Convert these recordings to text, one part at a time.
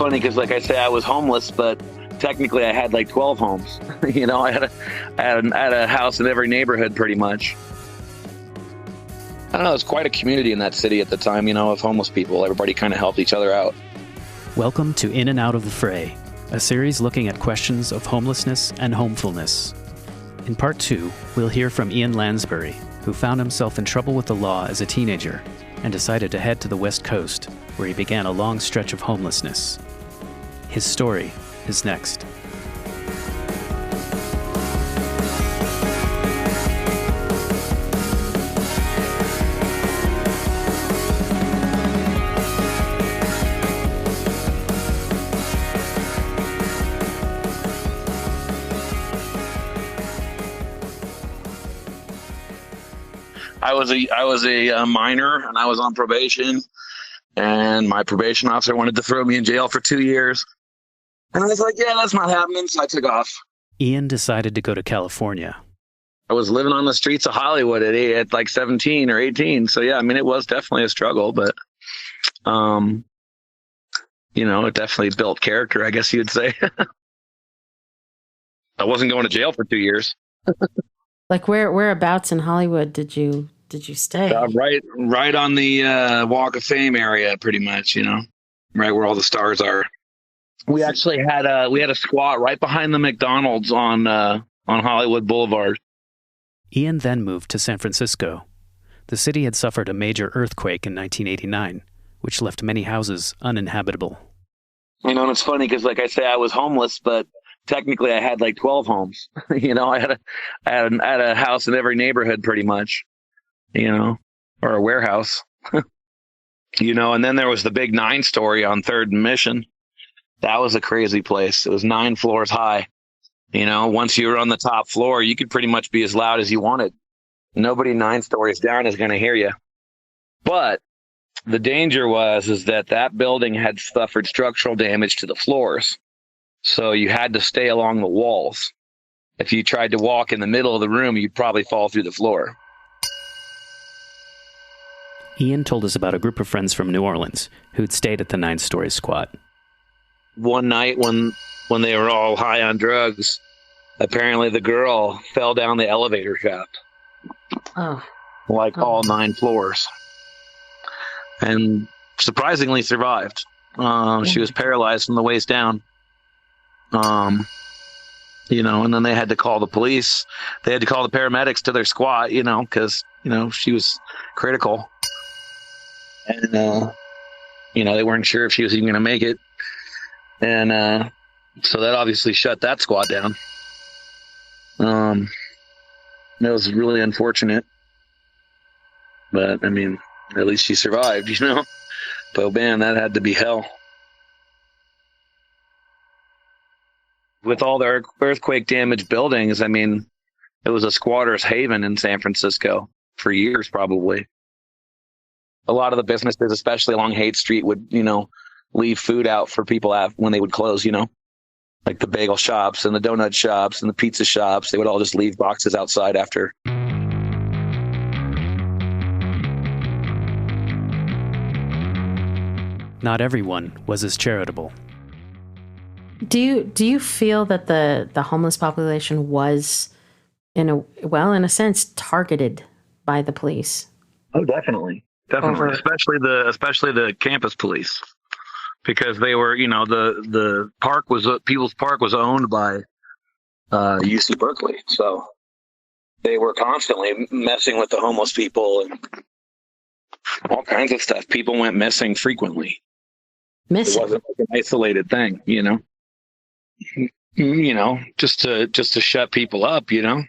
funny because, like I say, I was homeless, but technically I had like 12 homes. I had a house in every neighborhood pretty much. I don't know, it was quite a community in that city at the time, of homeless people. Everybody kind of helped each other out. Welcome to In and Out of the Fray, a series looking at questions of homelessness and homefulness. In part 2, we'll hear from Ian Lansberry, who found himself in trouble with the law as a teenager and decided to head to the West Coast, where he began a long stretch of homelessness. His story is next. I was a minor, and I was on probation, and my probation officer wanted to throw me in jail for 2 years. And I was like, yeah, that's not happening, so I took off. Ian decided to go to California. I was living on the streets of Hollywood at like 17 or 18. So, yeah, it was definitely a struggle, but, it definitely built character, I guess you'd say. I wasn't going to jail for 2 years. Like whereabouts in Hollywood did you stay? Right on the Walk of Fame area, pretty much. Right where all the stars are. We actually had a squat right behind the McDonald's on Hollywood Boulevard. Ian then moved to San Francisco. The city had suffered a major earthquake in 1989, which left many houses uninhabitable. And it's funny because, like I say, I was homeless, but technically I had like 12 homes. I had a house in every neighborhood pretty much, or a warehouse, and then there was the big 9-story on 3rd and Mission. That was a crazy place. It was 9 floors high. Once you were on the top floor, you could pretty much be as loud as you wanted. Nobody 9 stories down is going to hear you. But the danger is that building had suffered structural damage to the floors. So you had to stay along the walls. If you tried to walk in the middle of the room, you'd probably fall through the floor. Ian told us about a group of friends from New Orleans who'd stayed at the 9-story squat. One night when they were all high on drugs, apparently the girl fell down the elevator shaft. All 9 floors. And surprisingly survived. She was paralyzed from the waist down. And then they had to call the police. They had to call the paramedics to their squat, because, she was critical. And, they weren't sure if she was even going to make it. And so that obviously shut that squat down. It was really unfortunate. But, at least she survived, But, man, that had to be hell. With all the earthquake damaged buildings, it was a squatter's haven in San Francisco for years, probably. A lot of the businesses, especially along Haight Street, would, leave food out for people when they would close, like the bagel shops and the donut shops and the pizza shops. They would all just leave boxes outside after. Not everyone was as charitable. Do you feel that the homeless population was in a sense targeted by the police? Oh, definitely. Especially the campus police, because they were, the park was People's Park was owned by UC Berkeley, so they were constantly messing with the homeless people and all kinds of stuff. People went missing frequently. It wasn't like an isolated thing, just to shut people up, to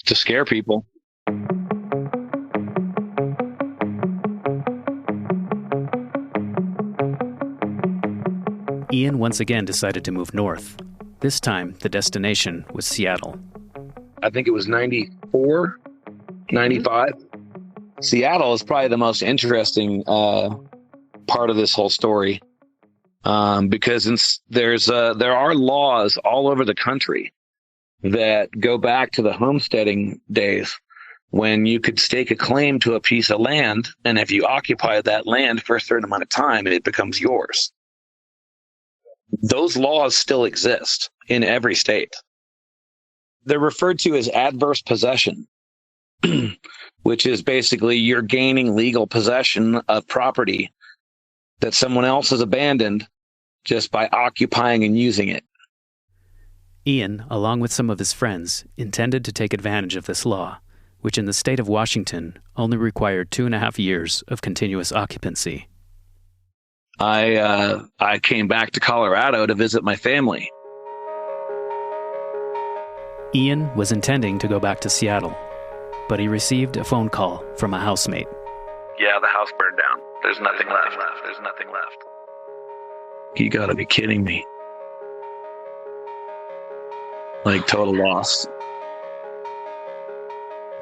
scare people. Ian once again decided to move north. This time, the destination was Seattle. I think it was 94, 95. Seattle is probably the most interesting part of this whole story, because there are laws all over the country that go back to the homesteading days, when you could stake a claim to a piece of land, and if you occupy that land for a certain amount of time, it becomes yours. those laws still exist in every state. They're referred to as adverse possession, which is basically you're gaining legal possession of property that someone else has abandoned just by occupying and using it. Ian, along with some of his friends, intended to take advantage of this law, which in the state of Washington only required 2.5 years of continuous occupancy. I came back to Colorado to visit my family. Ian was intending to go back to Seattle, but he received a phone call from a housemate. Yeah, the house burned down. There's nothing left. There's nothing left. You gotta be kidding me. Like, total loss.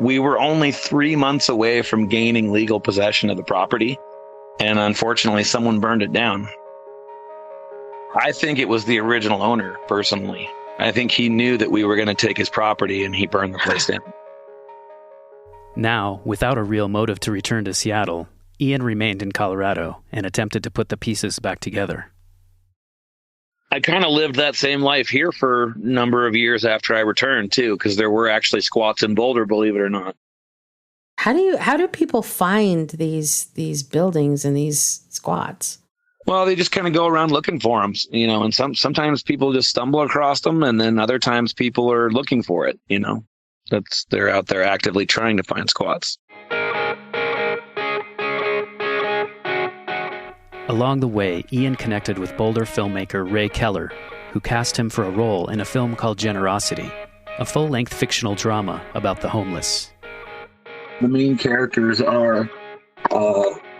We were only 3 months away from gaining legal possession of the property, and unfortunately, someone burned it down. I think it was the original owner, personally. I think he knew that we were going to take his property, and he burned the place down. Now, without a real motive to return to Seattle, Ian remained in Colorado and attempted to put the pieces back together. I kind of lived that same life here for a number of years after I returned, too, because there were actually squats in Boulder, believe it or not. How do people find these buildings and these squats? Well, they just kind of go around looking for them, you know, and sometimes people just stumble across them, and then other times people are looking for it, you know. They're out there actively trying to find squats. Along the way, Ian connected with Boulder filmmaker Ray Keller, who cast him for a role in a film called Generosity, a full-length fictional drama about the homeless. The main characters are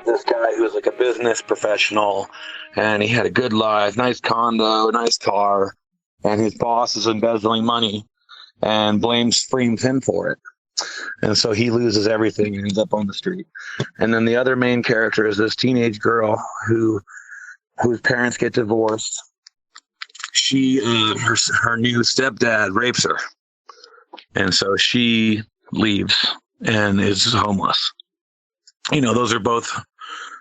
this guy who's like a business professional, and he had a good life, nice condo, nice car, and his boss is embezzling money and frames him for it. And so he loses everything and ends up on the street. And then the other main character is this teenage girl whose parents get divorced. She her new stepdad rapes her, and so she leaves and is homeless. You know, those are both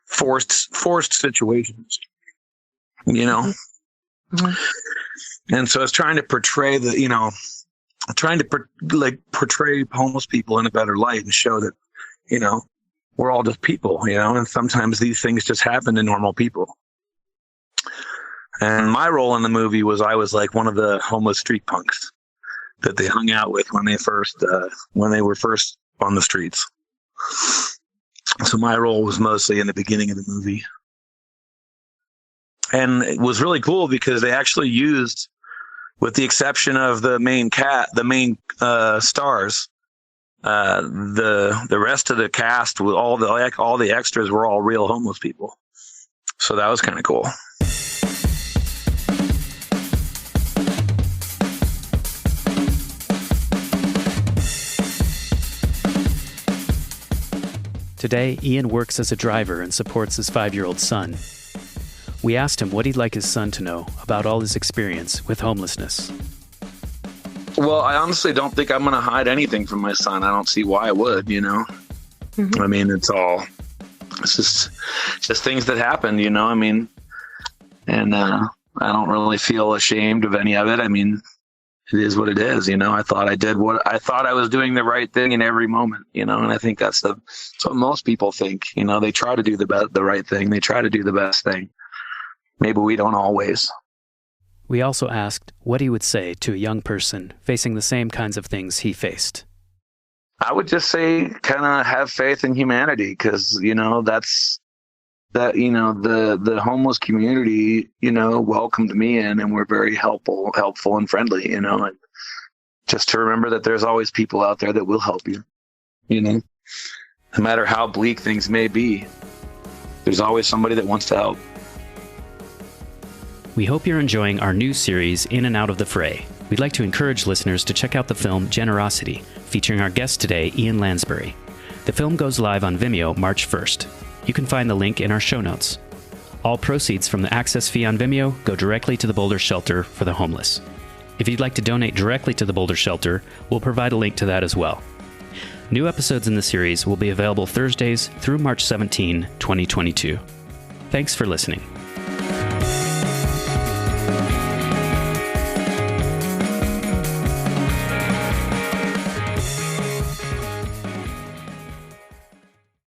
forced situations. You know, and so it's trying to portray portray homeless people in a better light and show that, you know, we're all just people, you know, and sometimes these things just happen to normal people. And my role in the movie was I was like one of the homeless street punks that they hung out with when they were first on the streets. So my role was mostly in the beginning of the movie. And it was really cool because they actually used, with the exception of the main stars, the rest of the cast with all the extras were all real homeless people. So that was kind of cool. Today, Ian works as a driver and supports his 5-year-old son. We asked him what he'd like his son to know about all his experience with homelessness. Well, I honestly don't think I'm going to hide anything from my son. I don't see why I would, you know. Mm-hmm. I mean, it's just things that happen, you know. I mean, and I don't really feel ashamed of any of it. I mean, it is what it is, you know. I thought I was doing the right thing in every moment, you know, and I think that's what most people think, you know. They try to do the right thing. They try to do the best thing. Maybe we don't always. We also asked what he would say to a young person facing the same kinds of things he faced. I would just say kind of have faith in humanity, because, you know, you know, the homeless community, you know, welcomed me in, and we're very helpful and friendly, you know, and just to remember that there's always people out there that will help you, you know, no matter how bleak things may be, there's always somebody that wants to help. We hope you're enjoying our new series, In and Out of the Fray. We'd like to encourage listeners to check out the film Generosity, featuring our guest today, Ian Lansberry. The film goes live on Vimeo March 1st. You can find the link in our show notes. All proceeds from the access fee on Vimeo go directly to the Boulder Shelter for the Homeless. If you'd like to donate directly to the Boulder Shelter, we'll provide a link to that as well. New episodes in the series will be available Thursdays through March 17, 2022. Thanks for listening.